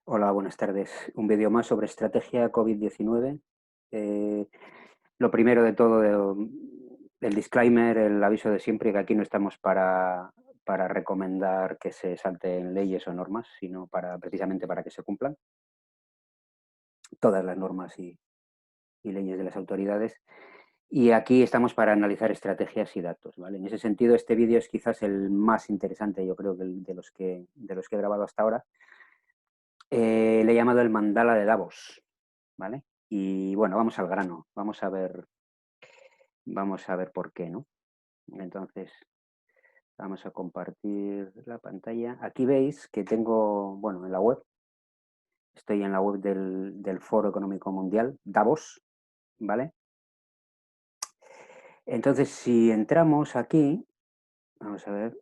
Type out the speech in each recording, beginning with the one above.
Hola, buenas tardes. Un vídeo más sobre estrategia COVID-19. Lo primero de todo, el disclaimer, el aviso de siempre, que aquí no estamos para recomendar que se salten leyes o normas, sino precisamente para que se cumplan todas las normas y leyes de las autoridades. Y aquí estamos para analizar estrategias y datos, ¿vale? En ese sentido, este vídeo es quizás el más interesante, yo creo, de los que he grabado hasta ahora. Le he llamado el mandala de Davos, ¿vale? Y bueno, vamos al grano, vamos a ver por qué, ¿no? Entonces, vamos a compartir la pantalla. Aquí veis que tengo, bueno, en la web, estoy en la web del Foro Económico Mundial, Davos, ¿vale? Entonces, si entramos aquí, vamos a ver,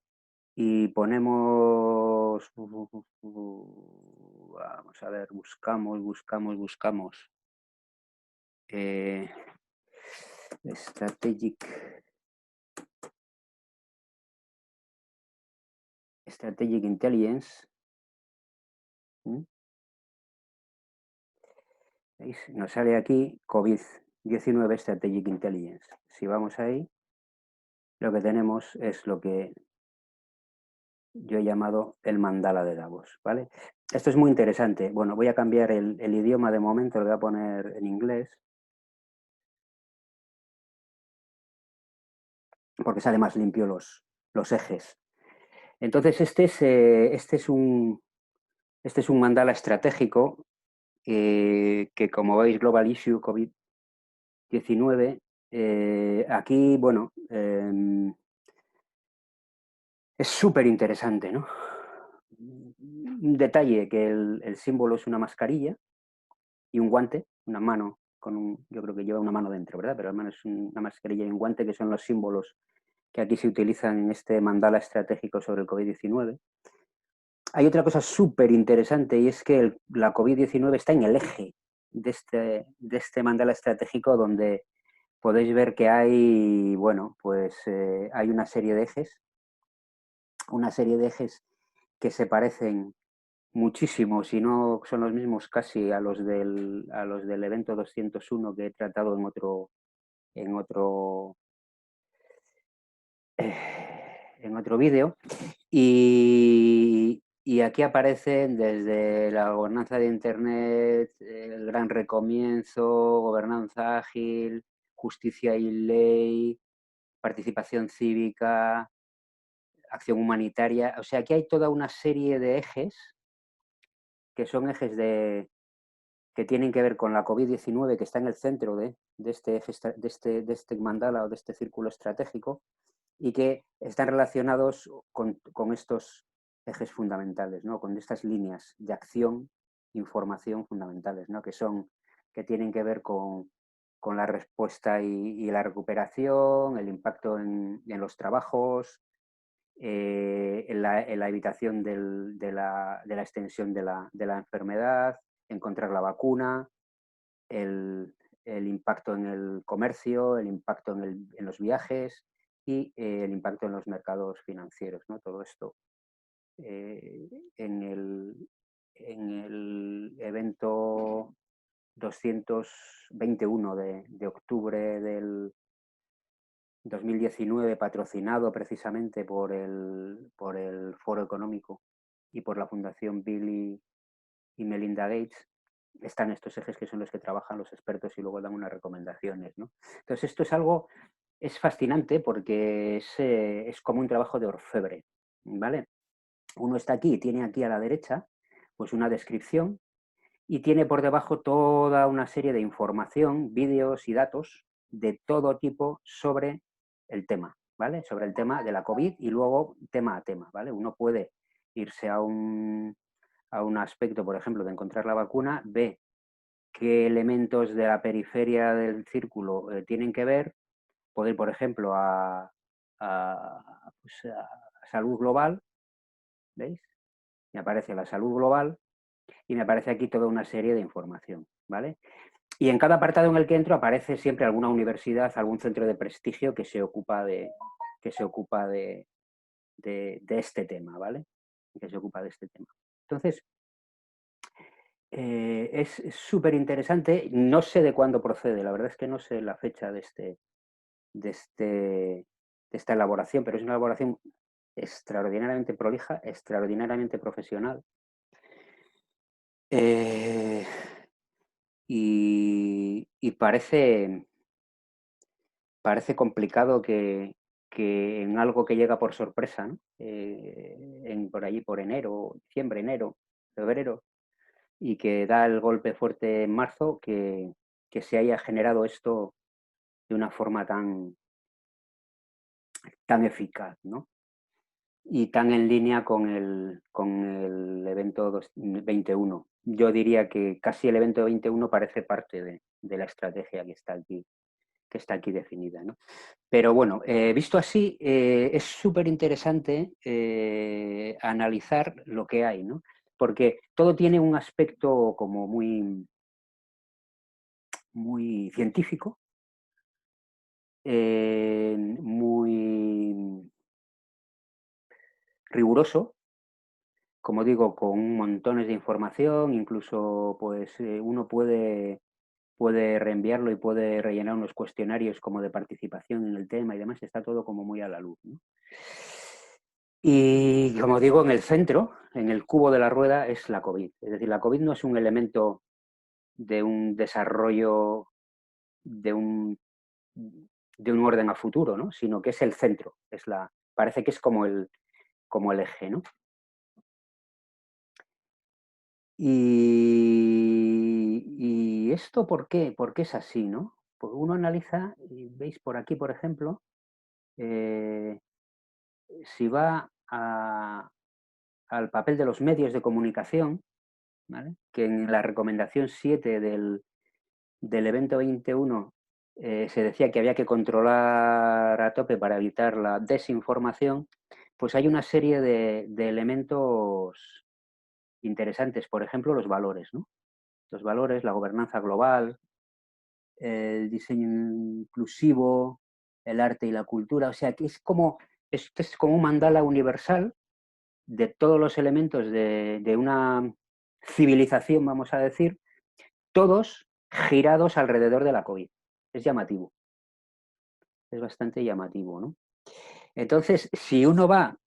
y ponemos, vamos a ver, buscamos, eh, strategic Intelligence. ¿Veis? Nos sale aquí COVID-19 Strategic Intelligence. Si vamos ahí, lo que tenemos es lo que yo he llamado el mandala de Davos, ¿vale? Esto es muy interesante. Bueno, voy a cambiar el idioma de momento, lo voy a poner en inglés, porque sale más limpio los ejes. Entonces, este es un mandala estratégico que, como veis, Global Issue COVID-19, aquí, bueno, es súper interesante, ¿no? Un detalle, que el símbolo es una mascarilla y un guante, una mano, yo creo que lleva una mano dentro, ¿verdad? Pero la mano es una mascarilla y un guante, que son los símbolos que aquí se utilizan en este mandala estratégico sobre el COVID-19. Hay otra cosa súper interesante, y es que la COVID-19 está en el eje de este mandala estratégico, donde podéis ver que hay, bueno, pues hay una serie de ejes que se parecen muchísimo, si no son los mismos casi a los del evento 201 que he tratado en otro, en otro vídeo. Y aquí aparecen desde la gobernanza de Internet, el gran recomienzo, gobernanza ágil, justicia y ley, participación cívica, acción humanitaria. O sea, aquí hay toda una serie de ejes que son ejes que tienen que ver con la COVID-19, que está en el centro de este mandala o de este círculo estratégico, y que están relacionados con estos ejes fundamentales, ¿no? Con estas líneas de acción, información fundamentales, ¿no? Que tienen que ver con la respuesta y la recuperación, el impacto en los trabajos, en la evitación de la extensión de la enfermedad, encontrar la vacuna, el, el impacto en el comercio, el impacto en los viajes y el impacto en los mercados financieros, ¿no? Todo esto eh, en, el, en el evento 221 de octubre del 2019, patrocinado precisamente por el Foro Económico y por la Fundación Bill y Melinda Gates. Están estos ejes, que son los que trabajan los expertos y luego dan unas recomendaciones, ¿no? Entonces, es fascinante, porque es como un trabajo de orfebre, ¿vale? Uno está aquí, tiene aquí a la derecha pues una descripción, y tiene por debajo toda una serie de información, vídeos y datos de todo tipo sobre el tema, ¿vale? Sobre el tema de la COVID, y luego tema a tema, ¿vale? Uno puede irse a un aspecto, por ejemplo, de encontrar la vacuna, ve qué elementos de la periferia del círculo tienen que ver, puede ir, por ejemplo, a salud global, ¿veis? Me aparece la salud global y me aparece aquí toda una serie de información, ¿vale? Y en cada apartado en el que entro aparece siempre alguna universidad, algún centro de prestigio que se ocupa de este tema, ¿vale? Que se ocupa de este tema. Entonces, Es súper interesante. No sé de cuándo procede, la verdad es que no sé la fecha de, este, de esta elaboración, pero es una elaboración extraordinariamente prolija, extraordinariamente profesional. Eh, y parece complicado que en algo que llega por sorpresa, ¿no? Por allí por enero, diciembre, enero, febrero, y que da el golpe fuerte en marzo, que se haya generado esto de una forma tan eficaz, ¿no? Y tan en línea con el evento 21. Yo diría que casi el evento 21 parece parte de la estrategia que está aquí definida, ¿no? Pero bueno, visto así, es súper interesante analizar lo que hay, ¿no? Porque todo tiene un aspecto como muy científico, muy riguroso, como digo, con montones de información, incluso pues uno puede reenviarlo y puede rellenar unos cuestionarios como de participación en el tema y demás, está todo como muy a la luz, ¿no? Y como digo, en el centro, en el cubo de la rueda, es la COVID. Es decir, la COVID no es un elemento de un desarrollo de un, de un orden a futuro, ¿no? Sino que es el centro, parece que es como el eje, ¿no? Y esto, ¿por qué? ¿Por qué es así, no? Pues uno analiza, y veis por aquí, por ejemplo, eh, si va al papel de los medios de comunicación, ¿vale? Que en la recomendación 7 del evento 21 se decía que había que controlar a tope para evitar la desinformación, pues hay una serie de elementos interesantes, por ejemplo, los valores, ¿no? Los valores, la gobernanza global, el diseño inclusivo, el arte y la cultura, o sea, que es como un mandala universal de todos los elementos de una civilización, vamos a decir, todos girados alrededor de la COVID. Es llamativo, es bastante llamativo, ¿no? Entonces, si uno va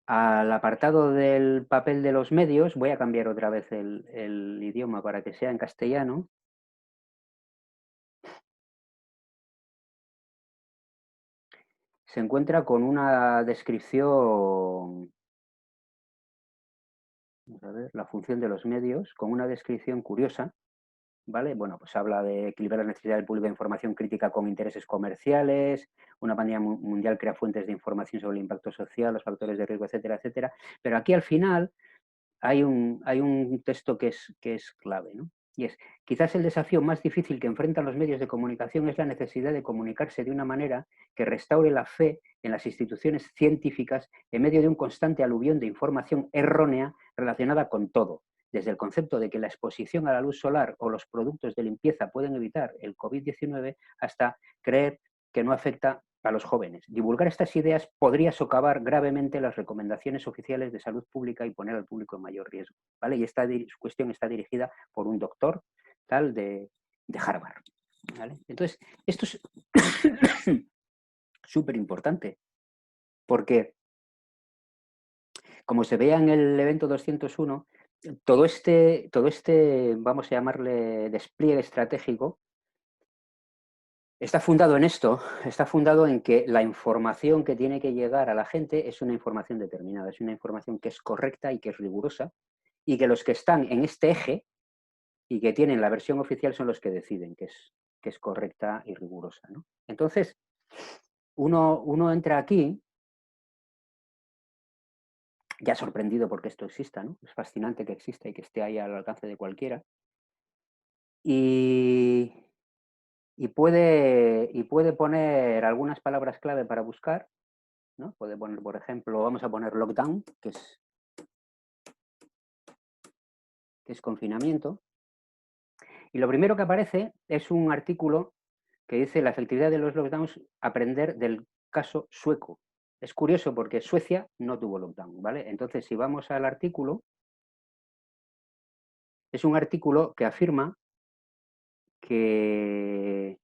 al apartado del papel de los medios, voy a cambiar otra vez el idioma para que sea en castellano. Se encuentra con una descripción, vamos a ver, la función de los medios, con una descripción curiosa, ¿vale? Bueno, pues habla de equilibrar la necesidad del público de información crítica con intereses comerciales, una pandemia mundial crea fuentes de información sobre el impacto social, los factores de riesgo, etcétera, etcétera. Pero aquí al final hay un texto que es clave, ¿no? Y es, quizás el desafío más difícil que enfrentan los medios de comunicación es la necesidad de comunicarse de una manera que restaure la fe en las instituciones científicas en medio de un constante aluvión de información errónea relacionada con todo, desde el concepto de que la exposición a la luz solar o los productos de limpieza pueden evitar el COVID-19 hasta creer que no afecta a los jóvenes. Divulgar estas ideas podría socavar gravemente las recomendaciones oficiales de salud pública y poner al público en mayor riesgo, ¿vale? Y esta cuestión está dirigida por un doctor tal de Harvard, ¿vale? Entonces, esto es súper importante, porque como se veía en el evento 201, todo este, vamos a llamarle despliegue estratégico, está fundado en esto, está fundado en que la información que tiene que llegar a la gente es una información determinada, es una información que es correcta y que es rigurosa, y que los que están en este eje y que tienen la versión oficial son los que deciden que es correcta y rigurosa, ¿no? Entonces, uno entra aquí ya sorprendido porque esto exista, ¿no? Es fascinante que exista y que esté ahí al alcance de cualquiera. Y, y puede poner algunas palabras clave para buscar, ¿no? Puede poner, por ejemplo, vamos a poner lockdown, que es confinamiento. Y lo primero que aparece es un artículo que dice la efectividad de los lockdowns, aprender del caso sueco. Es curioso porque Suecia no tuvo lockdown, ¿vale? Entonces, si vamos al artículo, es un artículo que afirma que,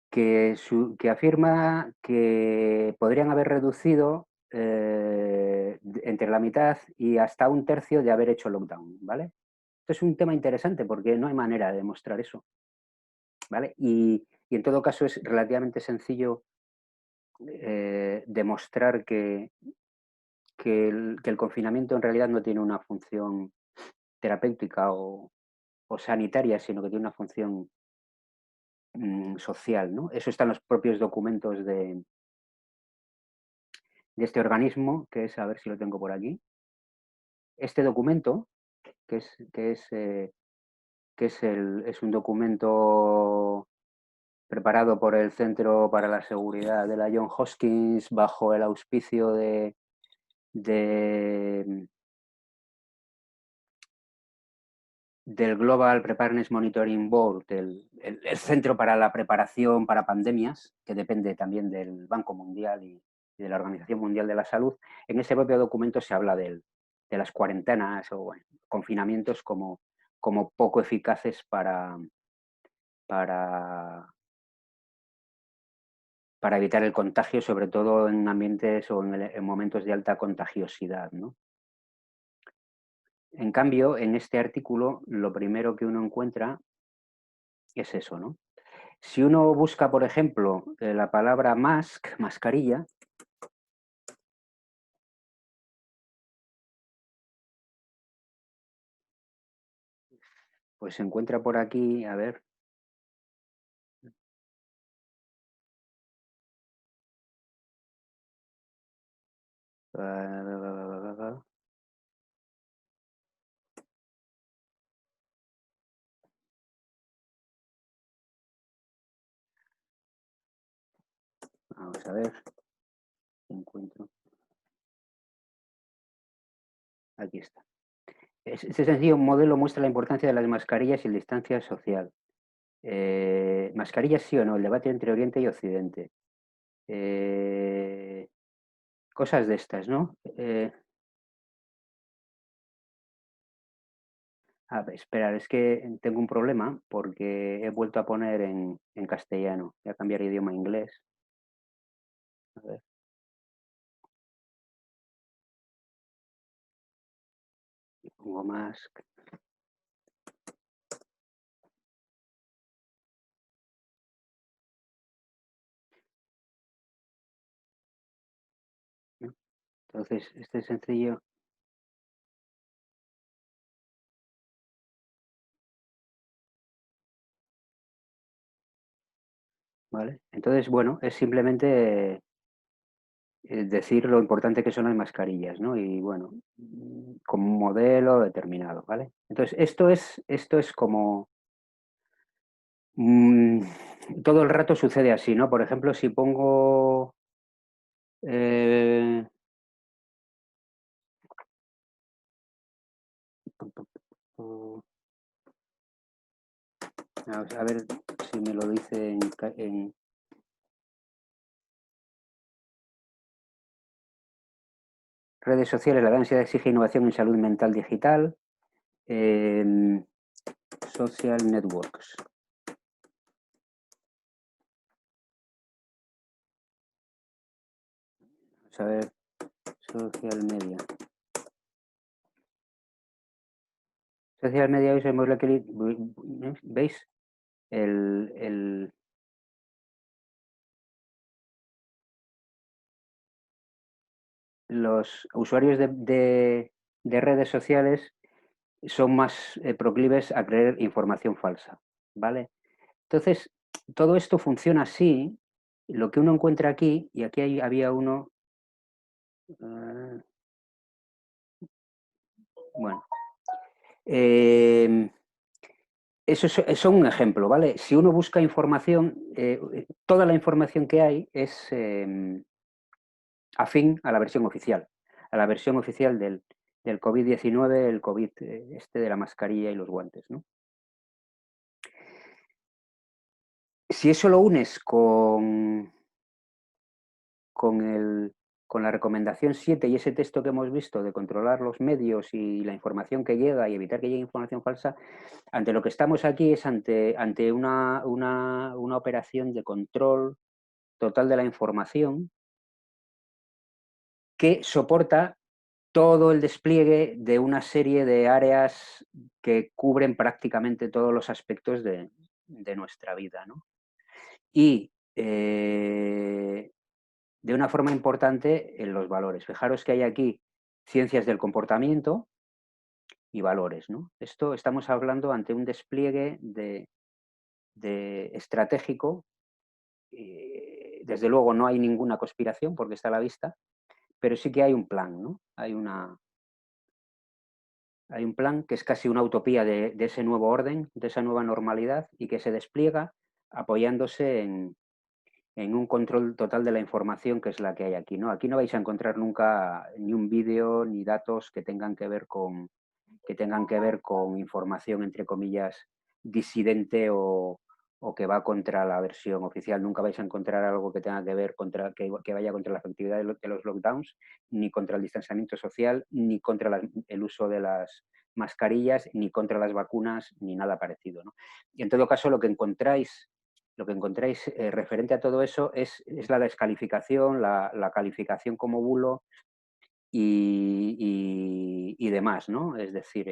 que afirma que podrían haber reducido entre la mitad y hasta un tercio de haber hecho lockdown, ¿vale? Esto es un tema interesante porque no hay manera de demostrar eso, ¿vale? Y en todo caso es relativamente sencillo demostrar que el confinamiento en realidad no tiene una función terapéutica o sanitaria, sino que tiene una función social, ¿no? Eso está en los propios documentos de este organismo, que es, a ver si lo tengo por aquí. Este documento, que es, que es, que es un documento preparado por el Centro para la Seguridad de la John Hopkins bajo el auspicio de del Global Preparedness Monitoring Board, el Centro para la Preparación para Pandemias, que depende también del Banco Mundial y de la Organización Mundial de la Salud. En ese propio documento se habla de las cuarentenas o bueno, confinamientos como poco eficaces para, para evitar el contagio, sobre todo en ambientes o en momentos de alta contagiosidad, ¿no? En cambio, en este artículo, lo primero que uno encuentra es eso, ¿no? Si uno busca, por ejemplo, la palabra mask, mascarilla, pues se encuentra por aquí, a ver, vamos a ver, encuentro, aquí está. Este sencillo modelo muestra la importancia de las mascarillas y la distancia social. Mascarillas sí o no, el debate entre Oriente y Occidente. Cosas de estas, ¿no? A ver, esperar, es que tengo un problema porque he vuelto a poner en castellano. Voy a cambiar idioma a inglés. A ver, pongo mask. ¿No? Entonces, este sencillo, ¿vale? Entonces, bueno, es simplemente decir lo importante que son las mascarillas, ¿no? Y bueno, como un modelo determinado, ¿vale? Entonces, esto es como mm, todo el rato sucede así, ¿no? Por ejemplo, si pongo eh, a ver si me lo dice en redes sociales, la gran ansiedad exige innovación en salud mental digital, social networks. Vamos a ver, social media. Social media hoy sabemos lo que veis el los usuarios de redes sociales son más proclives a creer información falsa, ¿vale? Entonces, todo esto funciona así. Lo que uno encuentra aquí, y aquí había uno, uh, bueno, eh, eso son un ejemplo, ¿vale? Si uno busca información, toda la información que hay es afín a la versión oficial, del COVID-19, el COVID este de la mascarilla y los guantes, ¿no? Si eso lo unes con la recomendación 7 y ese texto que hemos visto de controlar los medios y la información que llega y evitar que llegue información falsa, ante lo que estamos aquí es ante una operación de control total de la información que soporta todo el despliegue de una serie de áreas que cubren prácticamente todos los aspectos de nuestra vida, ¿no? Y de una forma importante en los valores. Fijaros que hay aquí ciencias del comportamiento y valores, ¿no? Esto estamos hablando ante un despliegue de estratégico. Desde luego no hay ninguna conspiración porque está a la vista, pero sí que hay un plan, ¿no? Hay un plan que es casi una utopía de ese nuevo orden, de esa nueva normalidad y que se despliega apoyándose en un control total de la información que es la que hay aquí, ¿no? Aquí no vais a encontrar nunca ni un vídeo ni datos que tengan que ver con información, entre comillas, disidente o que va contra la versión oficial. Nunca vais a encontrar algo que tenga que ver que vaya contra la efectividad de los lockdowns, ni contra el distanciamiento social, ni contra el uso de las mascarillas, ni contra las vacunas, ni nada parecido, ¿no? Y en todo caso, lo que encontráis referente a todo eso es la descalificación, la calificación como bulo y demás, ¿no? Es decir,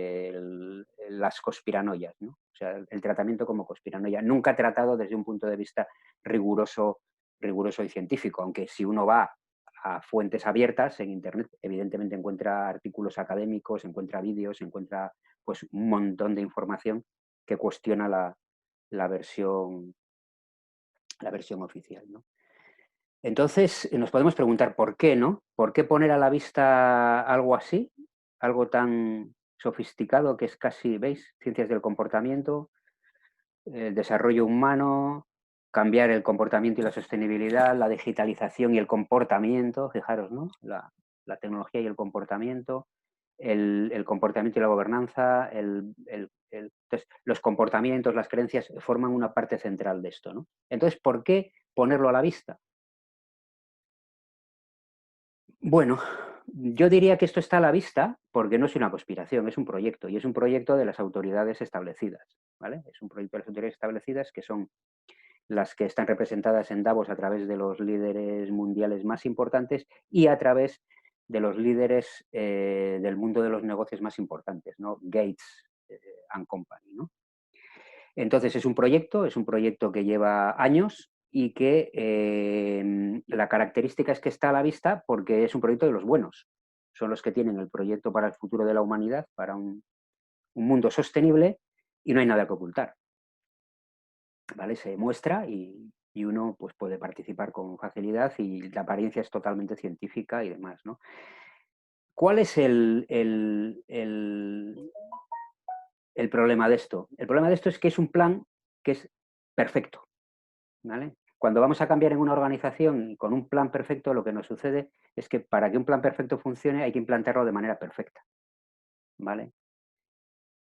las conspiranoias, ¿no? O sea, el tratamiento como conspiranoia. Nunca tratado desde un punto de vista riguroso, riguroso y científico, aunque si uno va a fuentes abiertas en Internet, evidentemente encuentra artículos académicos, encuentra vídeos, encuentra pues un montón de información que cuestiona la versión, la versión oficial, ¿no? Entonces, nos podemos preguntar por qué, ¿no? ¿Por qué poner a la vista algo así? Algo tan sofisticado que es casi, ¿veis? Ciencias del comportamiento, el desarrollo humano, cambiar el comportamiento y la sostenibilidad, la digitalización y el comportamiento, fijaros, ¿no? La tecnología y el comportamiento, el comportamiento y la gobernanza, entonces, los comportamientos, las creencias forman una parte central de esto, ¿no? Entonces, ¿por qué ponerlo a la vista? Bueno, yo diría que esto está a la vista porque no es una conspiración, es un proyecto y es un proyecto de las autoridades establecidas, ¿vale? Es un proyecto de las autoridades establecidas que son las que están representadas en Davos a través de los líderes mundiales más importantes y a través de los líderes del mundo de los negocios más importantes, ¿no? Gates and Company, ¿no? Entonces es un proyecto que lleva años y que la característica es que está a la vista porque es un proyecto de los buenos. Son los que tienen el proyecto para el futuro de la humanidad, para un mundo sostenible y no hay nada que ocultar. ¿Vale? Se muestra y uno pues, puede participar con facilidad y la apariencia es totalmente científica y demás, ¿no? ¿Cuál es el problema de esto? El problema de esto es que es un plan que es perfecto, ¿vale? Cuando vamos a cambiar en una organización con un plan perfecto, lo que nos sucede es que para que un plan perfecto funcione hay que implantarlo de manera perfecta, ¿vale?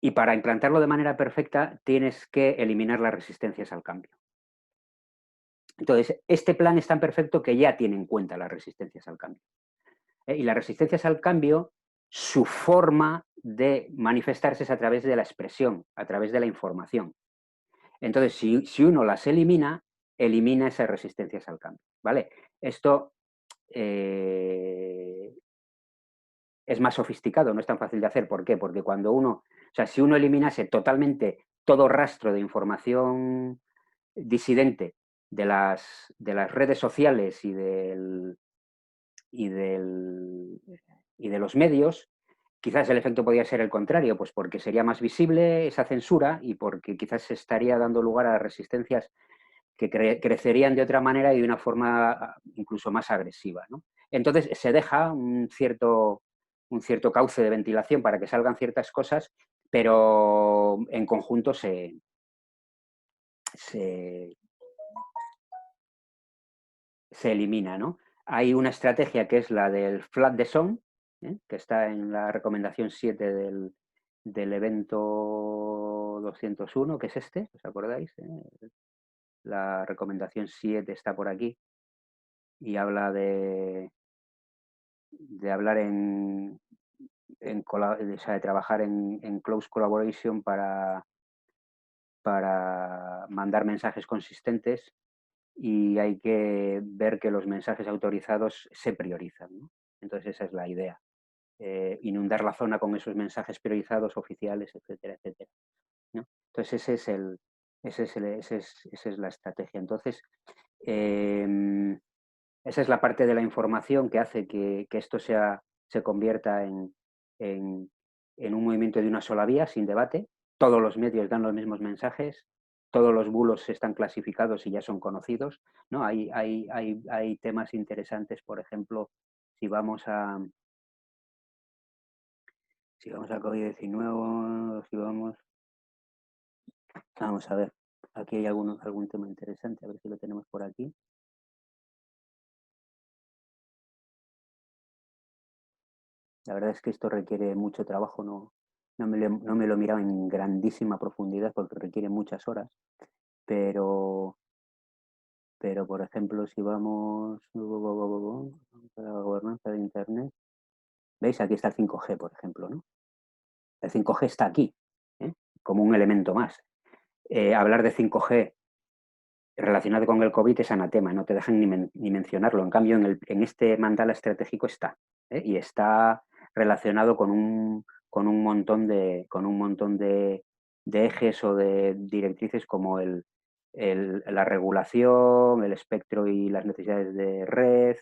Y para implantarlo de manera perfecta tienes que eliminar las resistencias al cambio. Entonces, este plan es tan perfecto que ya tiene en cuenta las resistencias al cambio. Y las resistencias al cambio, su forma de manifestarse es a través de la expresión, a través de la información. Entonces, si uno las elimina, elimina esas resistencias al cambio, ¿vale? Esto es más sofisticado, no es tan fácil de hacer. ¿Por qué? Porque cuando uno, o sea, si uno eliminase totalmente todo rastro de información disidente de las redes sociales y, del, y de los medios, quizás el efecto podría ser el contrario, pues porque sería más visible esa censura y porque quizás se estaría dando lugar a resistencias que crecerían de otra manera y de una forma incluso más agresiva, ¿no? Entonces se deja un cierto cauce de ventilación para que salgan ciertas cosas, pero en conjunto se, se elimina, ¿no? Hay una estrategia que es la del flat the zone, que está en la recomendación 7 del evento 201, que es este, ¿os acordáis? La recomendación 7 está por aquí. y habla de hablar o sea, de trabajar en close collaboration para mandar mensajes consistentes, y hay que ver que los mensajes autorizados se priorizan, ¿no? Entonces esa es la idea. Inundar la zona con esos mensajes priorizados, oficiales, etcétera, etcétera, ¿no? Entonces esa es la estrategia. Entonces, esa es la parte de la información que hace que esto se convierta en, en un movimiento de una sola vía, sin debate. Todos los medios dan los mismos mensajes, todos los bulos están clasificados y ya son conocidos, ¿no? Hay temas interesantes, por ejemplo, si vamos a COVID-19, vamos a ver, aquí hay algún tema interesante, a ver si lo tenemos por aquí. La verdad es que esto requiere mucho trabajo, no me lo he mirado en grandísima profundidad porque requiere muchas horas, pero, por ejemplo, si vamos a la gobernanza de Internet, ¿veis? Aquí está el 5G, por ejemplo, ¿no? El 5G está aquí, ¿eh? Como un elemento más. Hablar de 5G relacionado con el COVID es anatema, no te dejan ni mencionarlo. En cambio, en este mandala estratégico está, y está relacionado con un montón de ejes o de directrices como la regulación, el espectro y las necesidades de red,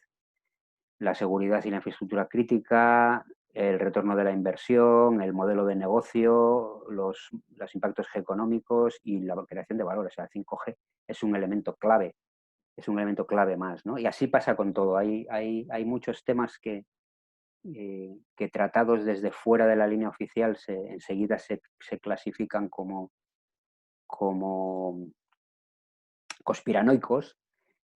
la seguridad y la infraestructura crítica, el retorno de la inversión, el modelo de negocio, los impactos económicos y la creación de valores. O sea, el 5G es un elemento clave, más, ¿no? Y así pasa con todo. Hay muchos temas que tratados desde fuera de la línea oficial enseguida se clasifican como conspiranoicos,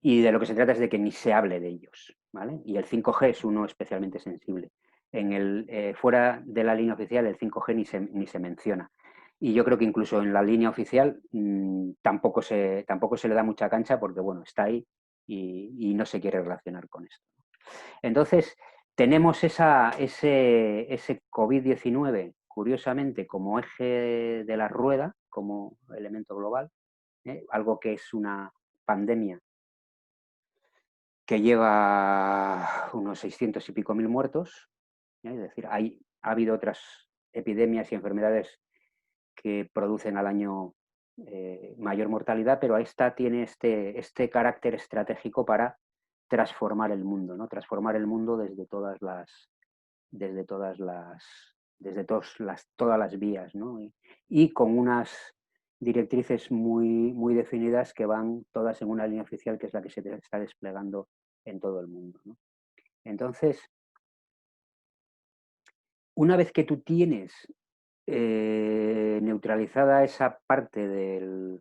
y de lo que se trata es de que ni se hable de ellos, ¿vale? Y el 5G es uno especialmente sensible. Fuera de la línea oficial, el 5G ni se menciona. Y yo creo que incluso en la línea oficial tampoco se le da mucha cancha porque, bueno, está ahí y no se quiere relacionar con esto. Entonces, tenemos ese COVID-19, curiosamente, como eje de la rueda, como elemento global, algo que es una pandemia que lleva unos 600 y pico mil muertos, es decir, ha habido otras epidemias y enfermedades que producen al año mayor mortalidad, pero esta tiene este carácter estratégico para transformar el mundo, ¿no? Transformar el mundo desde todas las vías, ¿no? Y con unas directrices muy definidas que van todas en una línea oficial, que es la que se está desplegando en todo el mundo, ¿no? Entonces, una vez que tú tienes neutralizada esa parte de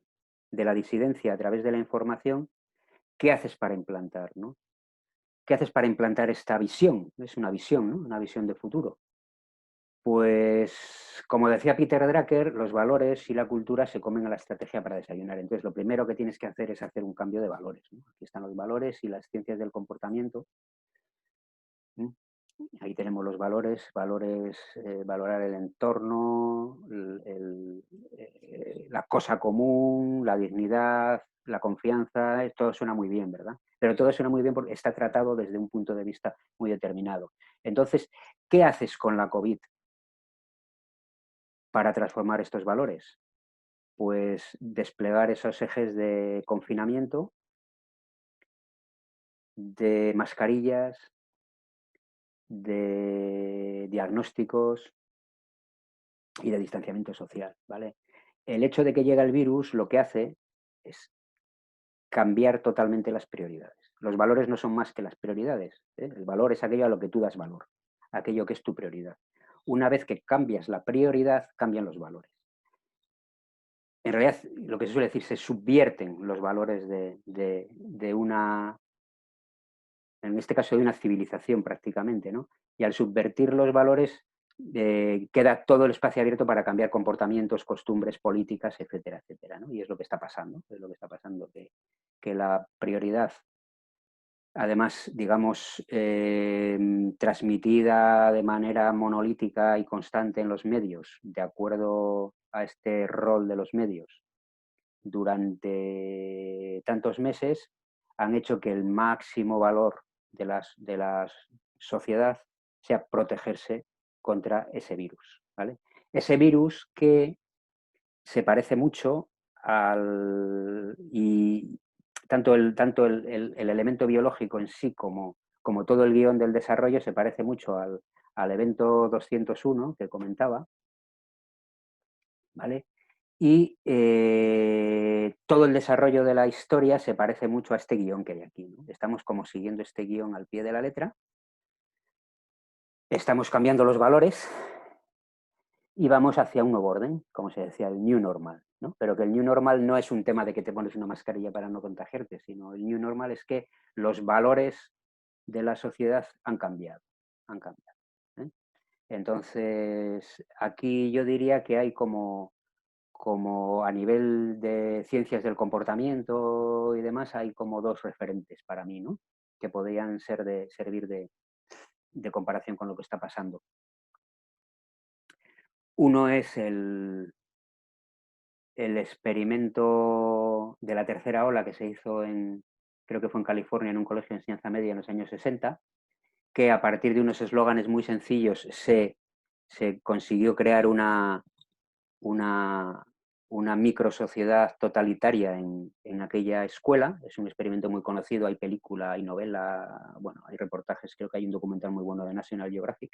la disidencia a través de la información, ¿qué haces para implantar, no? ¿Qué haces para implantar esta visión? Es una visión, ¿no? Una visión de futuro. Pues, como decía Peter Drucker, los valores y la cultura se comen a la estrategia para desayunar. Entonces, lo primero que tienes que hacer es hacer un cambio de valores, ¿no? Aquí están los valores y las ciencias del comportamiento. Ahí tenemos los valores, valorar el entorno, la cosa común, la dignidad, la confianza, todo suena muy bien, ¿verdad? Pero todo suena muy bien porque está tratado desde un punto de vista muy determinado. Entonces, ¿qué haces con la COVID para transformar estos valores? Pues desplegar esos ejes de confinamiento, de mascarillas, de diagnósticos y de distanciamiento social, ¿vale? El hecho de que llega el virus lo que hace es cambiar totalmente las prioridades. Los valores no son más que las prioridades, ¿eh? El valor es aquello a lo que tú das valor, aquello que es tu prioridad. Una vez que cambias la prioridad, cambian los valores. En realidad, lo que se suele decir, se subvierten los valores de una, en este caso de una civilización prácticamente, ¿no? Y al subvertir los valores, queda todo el espacio abierto para cambiar comportamientos, costumbres, políticas, etcétera, etcétera, ¿no? Y es lo que está pasando, que la prioridad además, digamos, transmitida de manera monolítica y constante en los medios, de acuerdo a este rol de los medios, durante tantos meses, han hecho que el máximo valor de la sociedad sea protegerse contra ese virus, ¿vale? Ese virus que se parece mucho y tanto el elemento biológico en sí como todo el guión del desarrollo se parece mucho al evento 201 que comentaba, ¿vale? Y todo el desarrollo de la historia se parece mucho a este guión que hay aquí, ¿no? Estamos como siguiendo este guión al pie de la letra, estamos cambiando los valores y vamos hacia un nuevo orden, como se decía, el new normal, ¿no? Pero que el new normal no es un tema de que te pones una mascarilla para no contagiarte, sino el new normal es que los valores de la sociedad han cambiado, ¿eh? Entonces, aquí yo diría que hay como a nivel de ciencias del comportamiento y demás, hay como dos referentes para mí, ¿no? Que podrían servir de comparación con lo que está pasando. Uno es el experimento de la tercera ola que se hizo creo que fue en California, en un colegio de enseñanza media en los años 60, que a partir de unos eslóganes muy sencillos se consiguió crear una microsociedad totalitaria en aquella escuela. Es un experimento muy conocido, hay película, hay novela, bueno, hay reportajes, creo que hay un documental muy bueno de National Geographic,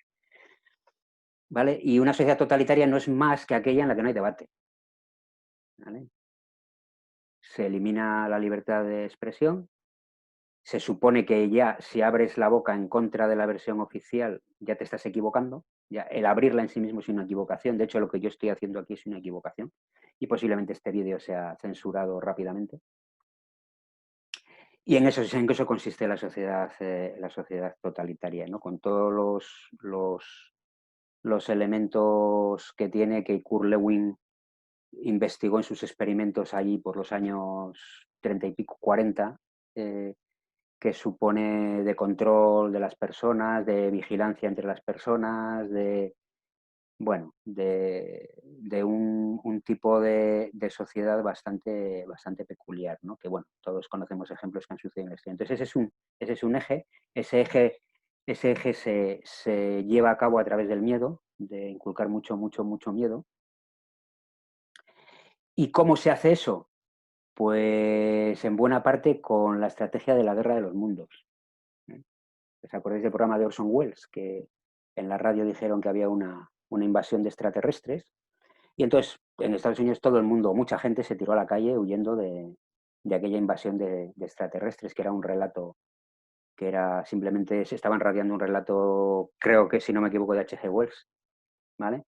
¿vale? Y una sociedad totalitaria no es más que aquella en la que no hay debate, ¿vale? Se elimina la libertad de expresión, se supone que ya si abres la boca en contra de la versión oficial ya te estás equivocando, ya el abrirla en sí mismo es una equivocación, de hecho lo que yo estoy haciendo aquí es una equivocación y posiblemente este vídeo sea censurado rápidamente. Y en eso consiste la sociedad totalitaria, ¿no? Con todos los elementos que tiene, que Kurt Lewin investigó en sus experimentos allí por los años 30 y pico, 40, que supone de control de las personas, de vigilancia entre las personas, de un tipo de sociedad bastante peculiar, ¿no? Que, bueno, todos conocemos ejemplos que han sucedido en la historia. Entonces, ese es un eje. Ese eje se lleva a cabo a través del miedo, de inculcar mucho miedo. ¿Y cómo se hace eso? Pues en buena parte con la estrategia de la guerra de los mundos. ¿Os acordáis del programa de Orson Welles? Que en la radio dijeron que había una invasión de extraterrestres. Y entonces en Estados Unidos todo el mundo, mucha gente se tiró a la calle huyendo de aquella invasión de extraterrestres, que era un relato, que era simplemente, se estaban radiando un relato, creo que si no me equivoco, de H.G. Wells, ¿vale?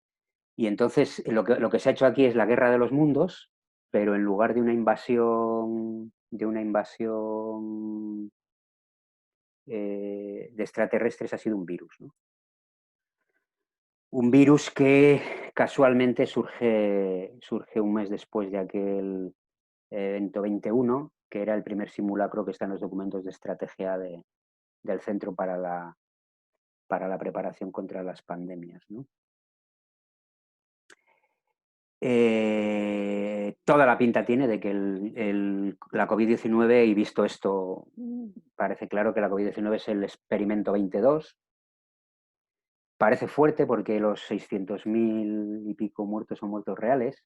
Y entonces lo que se ha hecho aquí es la guerra de los mundos, pero en lugar de una invasión de extraterrestres ha sido un virus, ¿no? Un virus que casualmente surge un mes después de aquel evento 21, que era el primer simulacro que está en los documentos de estrategia del Centro para la Preparación contra las Pandemias, ¿no? Toda la pinta tiene de que la COVID-19, y visto esto, parece claro que la COVID-19 es el experimento 22. Parece fuerte porque los 600.000 y pico muertos son muertos reales,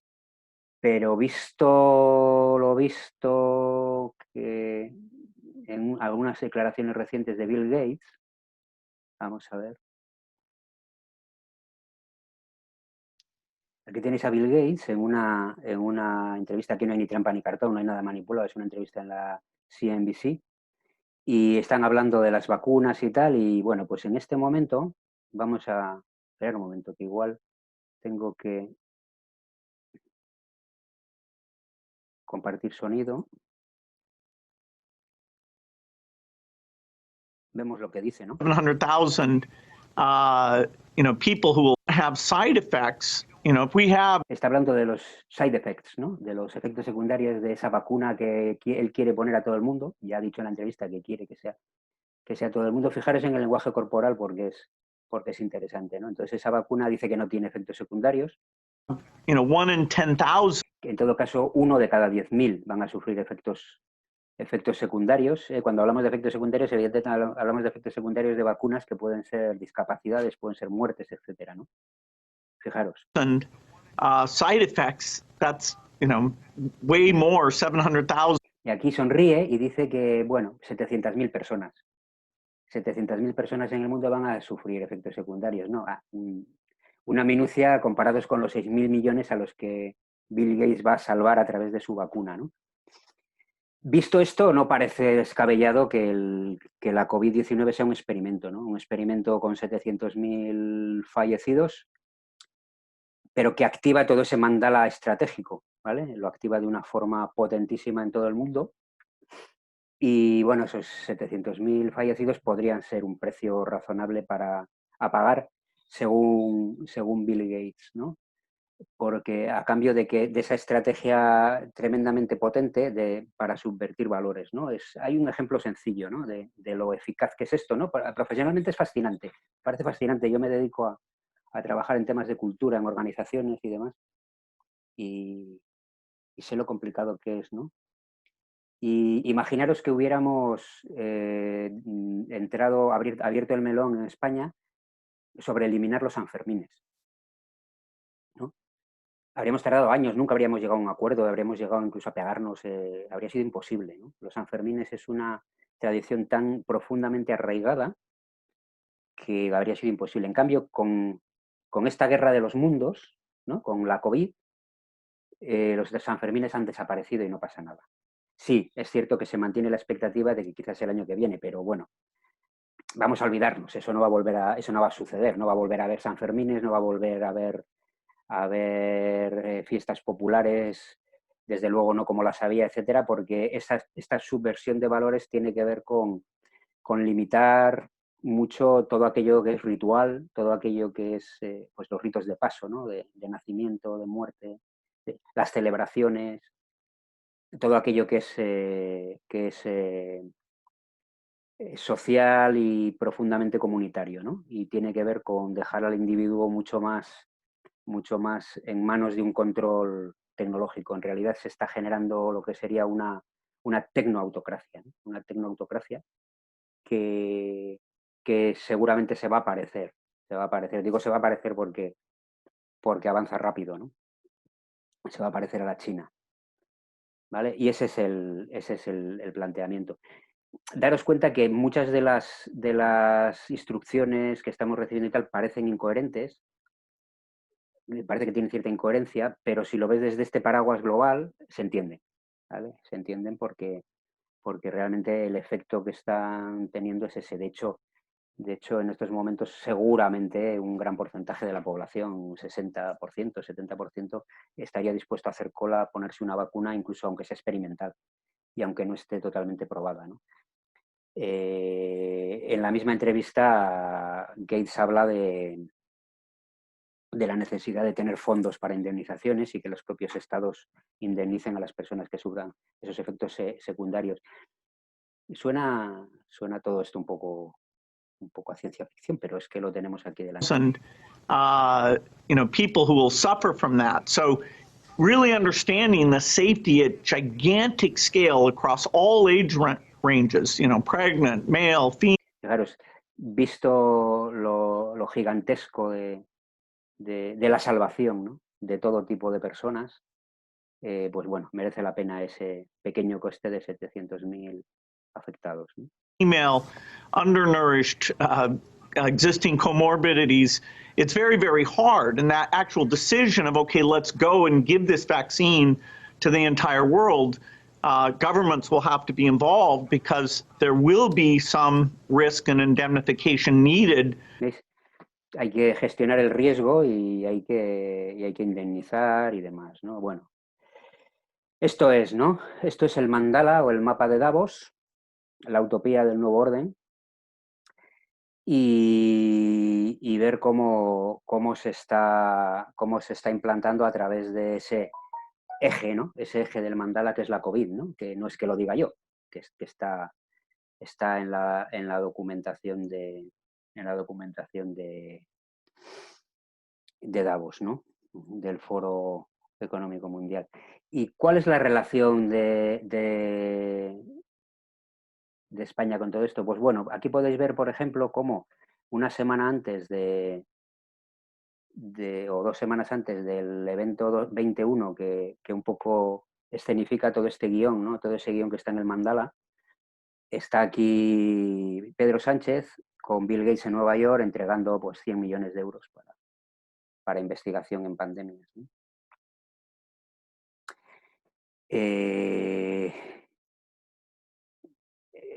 pero visto lo visto que en algunas declaraciones recientes de Bill Gates, vamos a ver. Aquí tenéis a Bill Gates en una entrevista, aquí no hay ni trampa ni cartón, no hay nada manipulado, es una entrevista en la CNBC, y están hablando de las vacunas y tal, y bueno, pues en este momento, vamos a esperar un momento, que igual tengo que compartir sonido. Vemos lo que dice, ¿no? 700,000 people who will have side effects. If we have... Está hablando de los side effects, ¿no? De los efectos secundarios de esa vacuna que él quiere poner a todo el mundo. Ya ha dicho en la entrevista que quiere que sea que sea todo el mundo. Fijaros en el lenguaje corporal porque es interesante, ¿no? Entonces esa vacuna dice que no tiene efectos secundarios. 1 in 10,000. En todo caso, 1 de cada 10.000 van a sufrir efectos secundarios. Cuando hablamos de efectos secundarios, evidentemente hablamos de efectos secundarios de vacunas que pueden ser discapacidades, pueden ser muertes, etcétera, ¿no? Fijaros. Side effects, that's, way more, 700,000. Y aquí sonríe y dice que, bueno, 700.000 personas. 700.000 personas en el mundo van a sufrir efectos secundarios, ¿no? Una minucia comparados con los 6.000 millones a los que Bill Gates va a salvar a través de su vacuna, ¿no? Visto esto, no parece descabellado que la COVID-19 sea un experimento, ¿no? Un experimento con 700.000 fallecidos, pero que activa todo ese mandala estratégico, ¿vale? Lo activa de una forma potentísima en todo el mundo. Y bueno, esos 700.000 fallecidos podrían ser un precio razonable a pagar según Bill Gates, ¿no? Porque a cambio de esa estrategia tremendamente potente para subvertir valores, ¿no? Hay un ejemplo sencillo, ¿no? de lo eficaz que es esto, ¿no? Profesionalmente es fascinante, parece fascinante. Yo me dedico a trabajar en temas de cultura, en organizaciones y demás, y sé lo complicado que es, ¿no? Y imaginaros que hubiéramos abierto el melón en España sobre eliminar los Sanfermines, ¿no? Habríamos tardado años, nunca habríamos llegado a un acuerdo, habríamos llegado incluso a pegarnos, habría sido imposible, ¿no? Los Sanfermines es una tradición tan profundamente arraigada que habría sido imposible. En cambio, con esta guerra de los mundos, ¿no? Con la COVID, los Sanfermines han desaparecido y no pasa nada. Sí, es cierto que se mantiene la expectativa de que quizás el año que viene, pero bueno, vamos a olvidarnos, eso no va a suceder, no va a volver a haber Sanfermines, no va a volver a haber fiestas populares, desde luego no como las había, etcétera, porque esta subversión de valores tiene que ver con limitar mucho todo aquello que es ritual, todo aquello que es pues los ritos de paso, ¿no? de nacimiento, de muerte, las celebraciones, todo aquello que es social y profundamente comunitario, ¿no? Y tiene que ver con dejar al individuo mucho más en manos de un control tecnológico. En realidad se está generando lo que sería una tecnoautocracia, ¿no? Una tecnoautocracia que seguramente se va a aparecer. Digo se va a aparecer porque avanza rápido, ¿no? Se va a parecer a la China, ¿vale? Y ese es el planteamiento. Daros cuenta que muchas de las instrucciones que estamos recibiendo y tal parecen incoherentes, me parece que tienen cierta incoherencia, pero si lo ves desde este paraguas global, se entiende, ¿vale? Se entienden porque realmente el efecto que están teniendo es ese. De hecho, en estos momentos seguramente un gran porcentaje de la población, un 60%, 70%, estaría dispuesto a hacer cola, a ponerse una vacuna, incluso aunque sea experimental y aunque no esté totalmente probada, ¿no? En la misma entrevista, Gates habla de la necesidad de tener fondos para indemnizaciones y que los propios estados indemnicen a las personas que sufran esos efectos secundarios. Suena todo esto un poco a ciencia ficción, pero es que lo tenemos aquí delante. And people who will suffer from that. So really understanding the safety at gigantic scale across all age ranges, pregnant, male, female. Fijaros, visto lo gigantesco de la salvación, ¿no? De todo tipo de personas, pues bueno, merece la pena ese pequeño coste de 700.000 afectados, ¿no? Female, undernourished, existing comorbidities, it's very, very hard. And that actual decision of, okay, let's go and give this vaccine to the entire world, governments will have to be involved because there will be some risk and indemnification needed. ¿Veis? Hay que gestionar el riesgo y hay que indemnizar y demás, ¿no? Bueno, esto es, ¿no? Esto es el mandala o el mapa de Davos, la utopía del nuevo orden, y ver cómo se está implantando a través de ese eje, ¿no? Ese eje del mandala que es la COVID, ¿no? Que no es que lo diga yo, que está está en la documentación de Davos, ¿no? Del Foro Económico Mundial. ¿Y cuál es la relación de España con todo esto? Pues bueno, aquí podéis ver, por ejemplo, cómo una semana antes o 2 semanas antes del evento 21, que un poco escenifica todo este guión, ¿no? Todo ese guión que está en el mandala, está aquí Pedro Sánchez con Bill Gates en Nueva York entregando pues 100 millones de euros para investigación en pandemias, ¿no?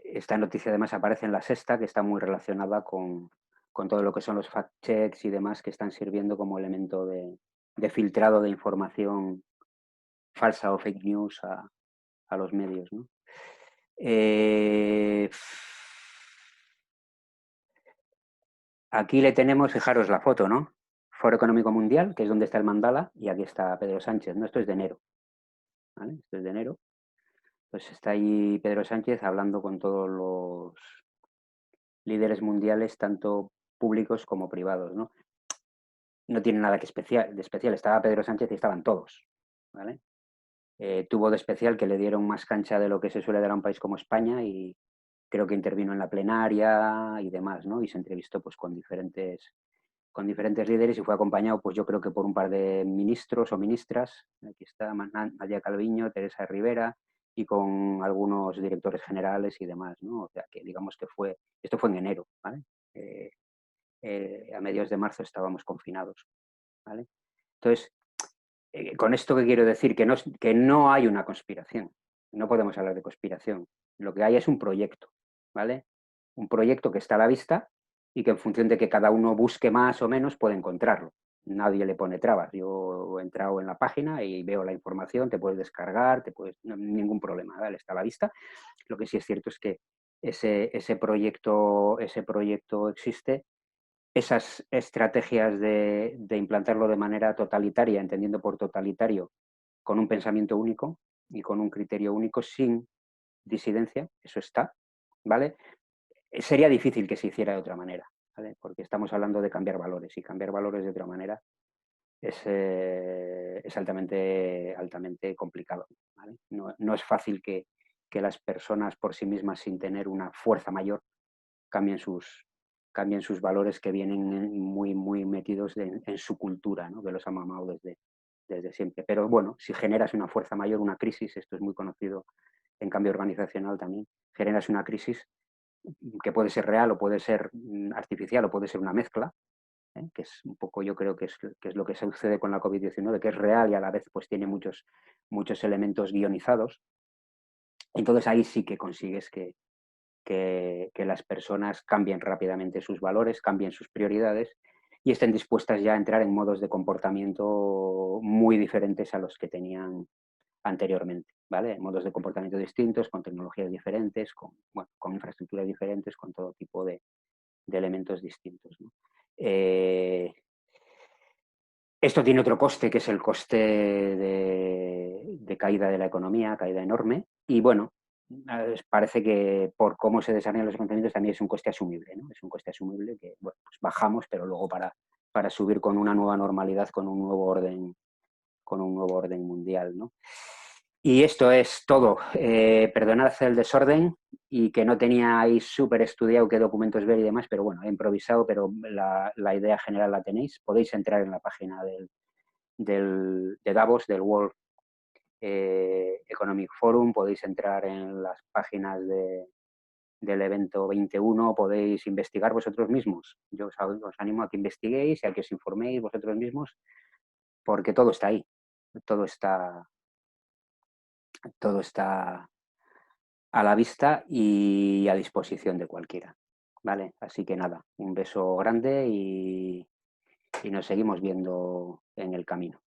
Esta noticia además aparece en La Sexta, que está muy relacionada con todo lo que son los fact-checks y demás que están sirviendo como elemento de filtrado de información falsa o fake news a los medios, ¿no? Aquí le tenemos, fijaros la foto, ¿no? Foro Económico Mundial, que es donde está el mandala, y aquí está Pedro Sánchez, ¿no? Esto es de enero, ¿vale? Esto es de enero. Pues está ahí Pedro Sánchez hablando con todos los líderes mundiales, tanto públicos como privados, ¿no? No tiene nada de especial. Estaba Pedro Sánchez y estaban todos, ¿vale? Tuvo de especial que le dieron más cancha de lo que se suele dar a un país como España y creo que intervino en la plenaria y demás, ¿no? Y se entrevistó pues con diferentes líderes y fue acompañado, pues yo creo que por un par de ministros o ministras, aquí está Nadia Calviño, Teresa Rivera, y con algunos directores generales y demás, ¿no? O sea, que digamos que esto fue en enero, ¿vale? A mediados de marzo estábamos confinados, ¿vale? Entonces, con esto que quiero decir, que no hay una conspiración, no podemos hablar de conspiración, lo que hay es un proyecto, ¿vale? Un proyecto que está a la vista y que en función de que cada uno busque más o menos puede encontrarlo. Nadie le pone trabas. Yo he entrado en la página y veo la información, te puedes descargar, no, ningún problema, ¿vale? Está a la vista. Lo que sí es cierto es que ese proyecto existe. Esas estrategias de implantarlo de manera totalitaria, entendiendo por totalitario, con un pensamiento único y con un criterio único, sin disidencia, eso está, ¿vale? Sería difícil que se hiciera de otra manera, ¿vale? Porque estamos hablando de cambiar valores y cambiar valores de otra manera es altamente complicado, ¿vale? No es fácil que las personas por sí mismas, sin tener una fuerza mayor, cambien sus valores que vienen muy, muy metidos en su cultura, ¿no? Que los ha mamado desde siempre. Pero bueno, si generas una fuerza mayor, una crisis, esto es muy conocido en cambio organizacional también, generas una crisis que puede ser real o puede ser artificial o puede ser una mezcla, que es un poco, yo creo que es lo que sucede con la COVID-19, que es real y a la vez pues tiene muchos elementos guionizados. Entonces ahí sí que consigues que las personas cambien rápidamente sus valores, cambien sus prioridades y estén dispuestas ya a entrar en modos de comportamiento muy diferentes a los que tenían anteriormente, ¿vale? Modos de comportamiento distintos, con tecnologías diferentes, con infraestructuras diferentes, con todo tipo de elementos distintos, ¿no? Esto tiene otro coste, que es el coste de caída de la economía, caída enorme, y bueno, parece que por cómo se desarrollan los acontecimientos también es un coste asumible, ¿no? Es un coste asumible que, bueno, pues bajamos, pero luego para subir con una nueva normalidad, con un nuevo orden mundial, ¿no? Y esto es todo. Perdonad el desorden y que no tenía ahí súper estudiado qué documentos ver y demás, pero bueno, he improvisado, pero la idea general la tenéis. Podéis entrar en la página de Davos, del World Economic Forum, podéis entrar en las páginas del evento 21, podéis investigar vosotros mismos. Yo os animo a que investiguéis y a que os informéis vosotros mismos, porque todo está ahí, todo está a la vista y a disposición de cualquiera, ¿vale? Así que nada, un beso grande y nos seguimos viendo en el camino.